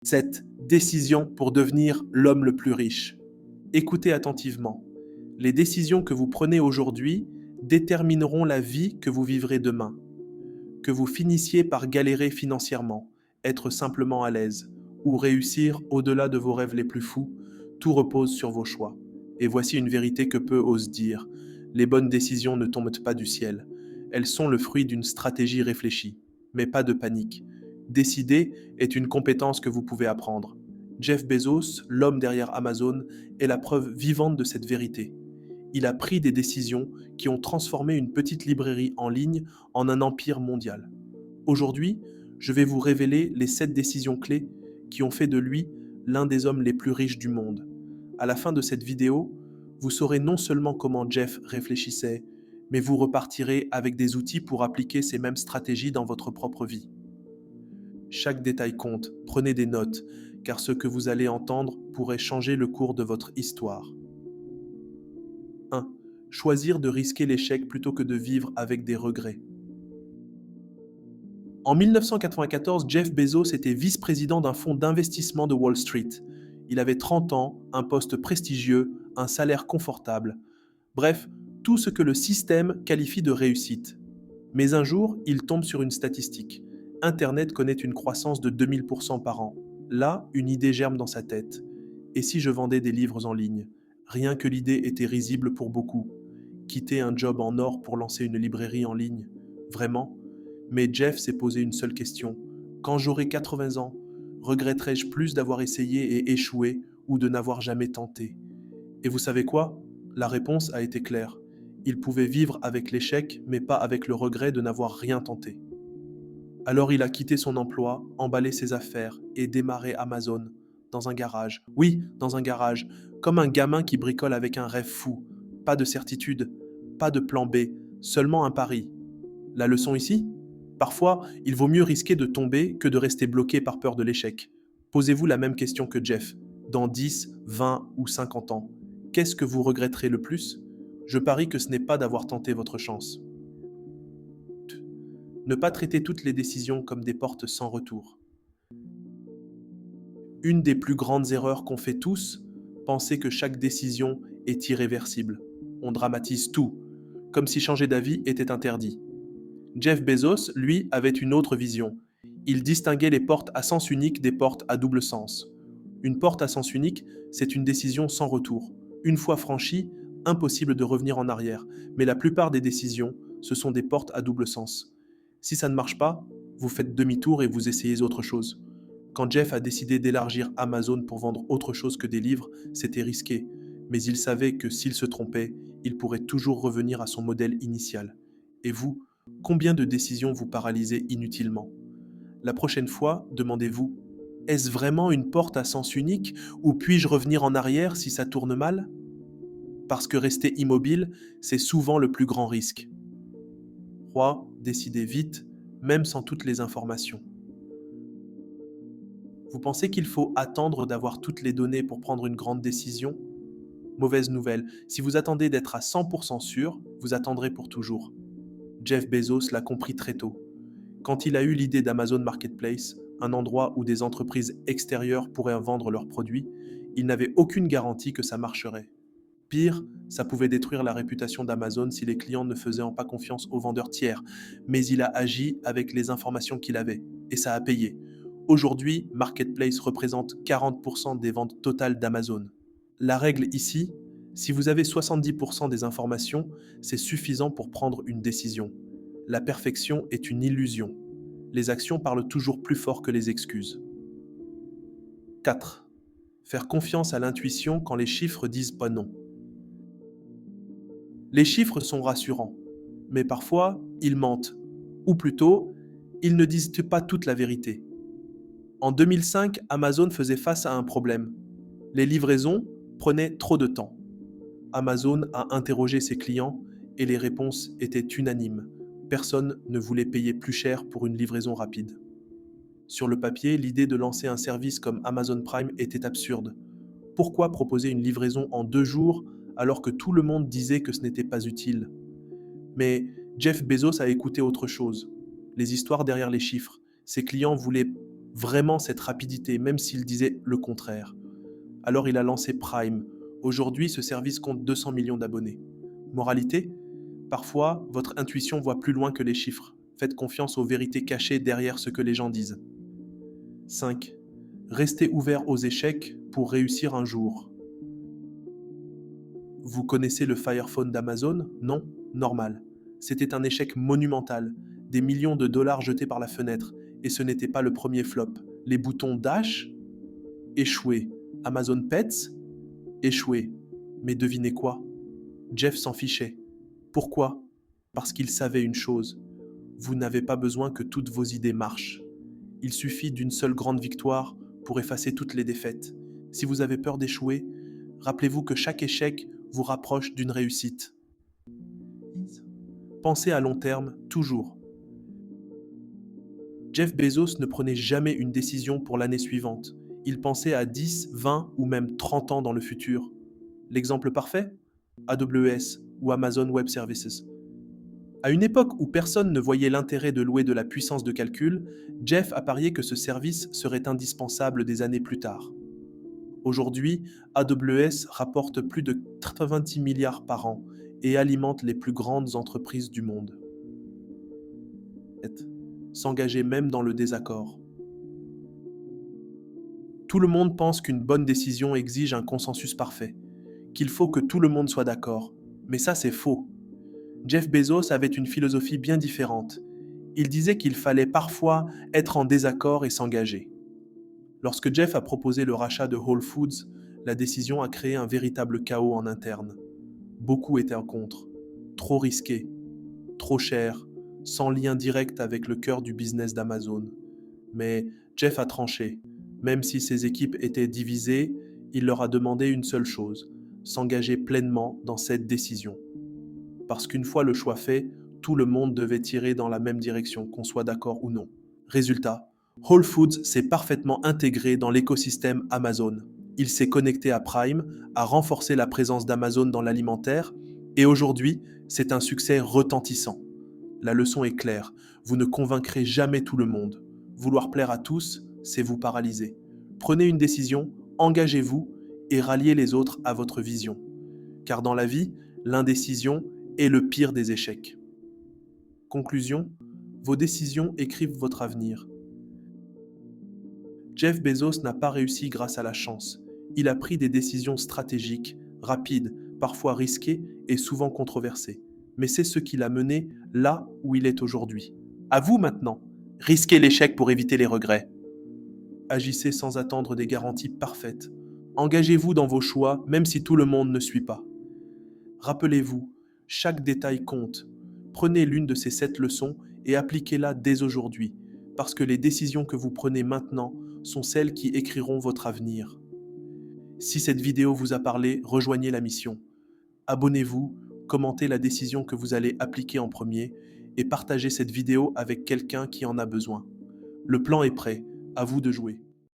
Cette décision pour devenir l'homme le plus riche. Écoutez attentivement. Les décisions que vous prenez aujourd'hui détermineront la vie que vous vivrez demain. Que vous finissiez par galérer financièrement, être simplement à l'aise, ou réussir au-delà de vos rêves les plus fous, tout repose sur vos choix. Et voici une vérité que peu osent dire. Les bonnes décisions ne tombent pas du ciel. Elles sont le fruit d'une stratégie réfléchie. Mais pas de panique. Décider est une compétence que vous pouvez apprendre. Jeff Bezos, l'homme derrière Amazon, est la preuve vivante de cette vérité. Il a pris des décisions qui ont transformé une petite librairie en ligne en un empire mondial. Aujourd'hui, je vais vous révéler les 7 décisions clés qui ont fait de lui l'un des hommes les plus riches du monde. À la fin de cette vidéo, vous saurez non seulement comment Jeff réfléchissait, mais vous repartirez avec des outils pour appliquer ces mêmes stratégies dans votre propre vie. Chaque détail compte, prenez des notes, car ce que vous allez entendre pourrait changer le cours de votre histoire. 1. Choisir de risquer l'échec plutôt que de vivre avec des regrets. En 1994, Jeff Bezos était vice-président d'un fonds d'investissement de Wall Street. Il avait 30 ans, un poste prestigieux, un salaire confortable. Bref, tout ce que le système qualifie de réussite. Mais un jour, il tombe sur une statistique. Internet connaît une croissance de 2000% par an. Là, une idée germe dans sa tête. Et si je vendais des livres en ligne? Rien que l'idée était risible pour beaucoup. Quitter un job en or pour lancer une librairie en ligne? Vraiment? Mais Jeff s'est posé une seule question. Quand j'aurai 80 ans, regretterai-je plus d'avoir essayé et échoué ou de n'avoir jamais tenté? Et vous savez quoi? La réponse a été claire. Il pouvait vivre avec l'échec, mais pas avec le regret de n'avoir rien tenté. Alors il a quitté son emploi, emballé ses affaires et démarré Amazon, dans un garage. Oui, dans un garage, comme un gamin qui bricole avec un rêve fou. Pas de certitude, pas de plan B, seulement un pari. La leçon ici? Parfois, il vaut mieux risquer de tomber que de rester bloqué par peur de l'échec. Posez-vous la même question que Jeff. Dans 10, 20 ou 50 ans, qu'est-ce que vous regretterez le plus? Je parie que ce n'est pas d'avoir tenté votre chance. Ne pas traiter toutes les décisions comme des portes sans retour. Une des plus grandes erreurs qu'on fait tous, penser que chaque décision est irréversible. On dramatise tout, comme si changer d'avis était interdit. Jeff Bezos, lui, avait une autre vision. Il distinguait les portes à sens unique des portes à double sens. Une porte à sens unique, c'est une décision sans retour. Une fois franchie, impossible de revenir en arrière. Mais la plupart des décisions, ce sont des portes à double sens. Si ça ne marche pas, vous faites demi-tour et vous essayez autre chose. Quand Jeff a décidé d'élargir Amazon pour vendre autre chose que des livres, c'était risqué. Mais il savait que s'il se trompait, il pourrait toujours revenir à son modèle initial. Et vous, combien de décisions vous paralysez inutilement? La prochaine fois, demandez-vous, est-ce vraiment une porte à sens unique ou puis-je revenir en arrière si ça tourne mal? Parce que rester immobile, c'est souvent le plus grand risque. 3. Décidez vite, même sans toutes les informations. Vous pensez qu'il faut attendre d'avoir toutes les données pour prendre une grande décision? Mauvaise nouvelle, si vous attendez d'être à 100% sûr, vous attendrez pour toujours. Jeff Bezos l'a compris très tôt. Quand il a eu l'idée d'Amazon Marketplace, un endroit où des entreprises extérieures pourraient vendre leurs produits, il n'avait aucune garantie que ça marcherait. Pire, ça pouvait détruire la réputation d'Amazon si les clients ne faisaient pas confiance aux vendeurs tiers, mais il a agi avec les informations qu'il avait, et ça a payé. Aujourd'hui, Marketplace représente 40% des ventes totales d'Amazon. La règle ici, si vous avez 70% des informations, c'est suffisant pour prendre une décision. La perfection est une illusion. Les actions parlent toujours plus fort que les excuses. 4. Faire confiance à l'intuition quand les chiffres disent pas non. Les chiffres sont rassurants, mais parfois, ils mentent. Ou plutôt, ils ne disent pas toute la vérité. En 2005, Amazon faisait face à un problème. Les livraisons prenaient trop de temps. Amazon a interrogé ses clients et les réponses étaient unanimes. Personne ne voulait payer plus cher pour une livraison rapide. Sur le papier, l'idée de lancer un service comme Amazon Prime était absurde. Pourquoi proposer une livraison en 2 jours alors que tout le monde disait que ce n'était pas utile? Mais Jeff Bezos a écouté autre chose. Les histoires derrière les chiffres. Ses clients voulaient Vraiment cette rapidité, même s'il disait le contraire. Alors il a lancé Prime. Aujourd'hui, ce service compte 200 millions d'abonnés. Moralité? Parfois, votre intuition voit plus loin que les chiffres. Faites confiance aux vérités cachées derrière ce que les gens disent. 5. Restez ouvert aux échecs pour réussir un jour. Vous connaissez le Fire Phone d'Amazon? Non? Normal. C'était un échec monumental. Des millions de dollars jetés par la fenêtre. Et ce n'était pas le premier flop. Les boutons Dash? Échoué. Amazon Pets? Échoué. Mais devinez quoi? Jeff s'en fichait. Pourquoi? Parce qu'il savait une chose. Vous n'avez pas besoin que toutes vos idées marchent. Il suffit d'une seule grande victoire pour effacer toutes les défaites. Si vous avez peur d'échouer, rappelez-vous que chaque échec vous rapproche d'une réussite. Pensez à long terme, toujours. Jeff Bezos ne prenait jamais une décision pour l'année suivante. Il pensait à 10, 20 ou même 30 ans dans le futur. L'exemple parfait? AWS ou Amazon Web Services. À une époque où personne ne voyait l'intérêt de louer de la puissance de calcul, Jeff a parié que ce service serait indispensable des années plus tard. Aujourd'hui, AWS rapporte plus de 90 milliards par an et alimente les plus grandes entreprises du monde. S'engager même dans le désaccord. Tout le monde pense qu'une bonne décision exige un consensus parfait, qu'il faut que tout le monde soit d'accord. Mais ça, c'est faux. Jeff Bezos avait une philosophie bien différente. Il disait qu'il fallait parfois être en désaccord et s'engager. Lorsque Jeff a proposé le rachat de Whole Foods, la décision a créé un véritable chaos en interne. Beaucoup étaient contre. Trop risqué, trop cher, sans lien direct avec le cœur du business d'Amazon. Mais Jeff a tranché. Même si ses équipes étaient divisées, il leur a demandé une seule chose, s'engager pleinement dans cette décision. Parce qu'une fois le choix fait, tout le monde devait tirer dans la même direction, qu'on soit d'accord ou non. Résultat, Whole Foods s'est parfaitement intégré dans l'écosystème Amazon. Il s'est connecté à Prime, a renforcé la présence d'Amazon dans l'alimentaire, et aujourd'hui, c'est un succès retentissant. La leçon est claire, vous ne convaincrez jamais tout le monde. Vouloir plaire à tous, c'est vous paralyser. Prenez une décision, engagez-vous et ralliez les autres à votre vision. Car dans la vie, l'indécision est le pire des échecs. Conclusion, vos décisions écrivent votre avenir. Jeff Bezos n'a pas réussi grâce à la chance. Il a pris des décisions stratégiques, rapides, parfois risquées et souvent controversées. Mais c'est ce qui l'a mené là où il est aujourd'hui. À vous maintenant, risquez l'échec pour éviter les regrets. Agissez sans attendre des garanties parfaites. Engagez-vous dans vos choix, même si tout le monde ne suit pas. Rappelez-vous, chaque détail compte. Prenez l'une de ces 7 leçons et appliquez-la dès aujourd'hui, parce que les décisions que vous prenez maintenant sont celles qui écriront votre avenir. Si cette vidéo vous a parlé, rejoignez la mission. Abonnez-vous, commentez la décision que vous allez appliquer en premier et partagez cette vidéo avec quelqu'un qui en a besoin. Le plan est prêt, à vous de jouer.